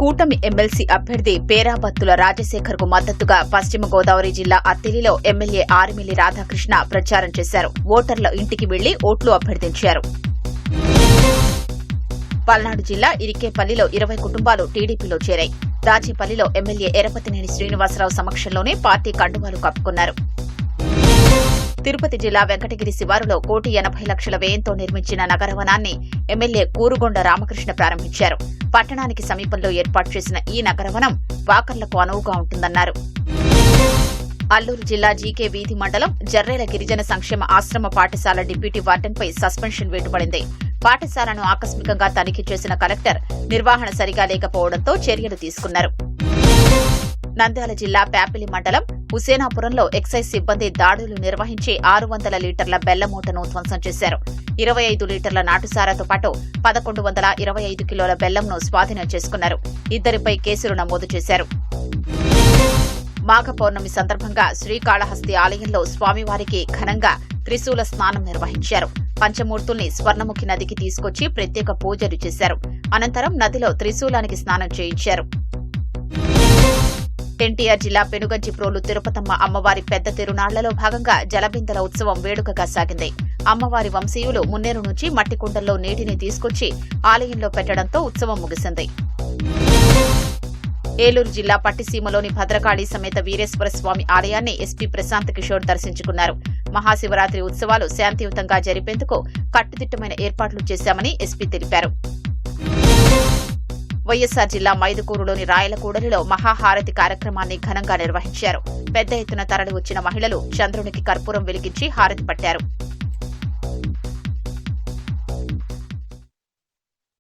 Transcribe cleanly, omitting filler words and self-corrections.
కూటమి ఎమ్మెల్సీ అభ్యర్థి పేరాబత్తుల రాజశేఖర్ కు మద్దతుగా పశ్చిమ గోదావరి జిల్లా అత్తిలిలో ఎమ్మెల్యే ఆరిమిల్లి రాధాకృష్ణ ప్రచారం చేశారు. ఓటర్ల ఇంటికి వెళ్లి ఓట్లు అభ్యర్థించారు. పల్నాడు జిల్లా ఇరికేపల్లిలో 20 కుటుంబాలు టీడీపీలో చేరాయి. దాచేపల్లిలో ఎమ్మెల్యే ఎరపతినేని శ్రీనివాసరావు సమక్షంలోనే పార్టీ కండువాలు కప్పుకున్నారు. తిరుపతి జిల్లా వెంకటగిరి శివారులో 1,80,00,000 వ్యయంతో నిర్మించిన నగరవనాన్ని ఎమ్మెల్యే కూరుగొండ రామకృష్ణ ప్రారంభించారు. పట్టణానికి సమీపంలో ఏర్పాటు చేసిన ఈ నగరవనం వాకర్లకు అనువుగా ఉంటుందన్నారు. అల్లూరు జిల్లా జీకే వీధి మండలం జర్రేల గిరిజన సంక్షేమ ఆశ్రమ పాఠశాల డిప్యూటీ వార్డెన్పై సస్పెన్షన్ వేటుపడింది. పాఠశాలను ఆకస్మికంగా తనిఖీ చేసిన కలెక్టర్ నిర్వహణ సరిగా లేకపోవడంతో చర్యలు తీసుకున్నారు. నంద్యాల జిల్లా ప్యాపిలి మండలం హుసేనాపురంలో ఎక్సైజ్ సిబ్బంది దాడులు నిర్వహించి 600 లీటర్ల బెల్ల మూటను ధ్వంసం చేశారు. 25 లీటర్ల నాటుసారాతో పాటు 1125 కిలోల బెల్లంను స్వాధీనం చేసుకున్నారు. ఇద్దరిపై కేసులు నమోదు చేశారు. మాఘ పౌర్ణమి సందర్భంగా శ్రీకాళహస్తి ఆలయంలో స్వామివారికి ఘనంగా త్రిశూల స్నానం నిర్వహించారు. పంచమూర్తుల్ని స్వర్ణముఖి నదికి తీసుకొచ్చి ప్రత్యేక పూజలు చేశారు. అనంతరం నదిలో త్రిశూలానికి స్నానం చేయించారు. ఎన్టీఆర్ జిల్లా పెనుగంచిప్రోలు తిరుపతమ్మ అమ్మవారి పెద్ద తిరునాళ్లలో భాగంగా జలబిందెల ఉత్సవం వేడుకగా సాగింది. అమ్మవారి వంశీయులు మున్నేరు నుంచి మట్టి కుండల్లో నీటిని తీసుకొచ్చి ఆలయంలో పెట్టడంతో ఉత్సవం ముగిసింది. ఏలూరు జిల్లా పట్టిసీమలోని భద్రకాళి సమేత వీరేశ్వర స్వామి ఆలయాన్ని ఎస్పీ ప్రశాంత్ కిషోర్ దర్శించుకున్నారు. మహాశివరాత్రి ఉత్సవాలు శాంతియుతంగా జరిపేందుకు కట్టుదిట్టమైన ఏర్పాట్లు చేశామని ఎస్పీ తెలిపారు. వైఎస్సార్ జిల్లా మైదుకూరులోని రాయలకూడలిలో మహాహారతి కార్యక్రమాన్ని ఘనంగా నిర్వహించారు. పెద్ద ఎత్తున తరలి వచ్చిన మహిళలు చంద్రునికి కర్పూరం వెలిగించి హారతి పట్టారు.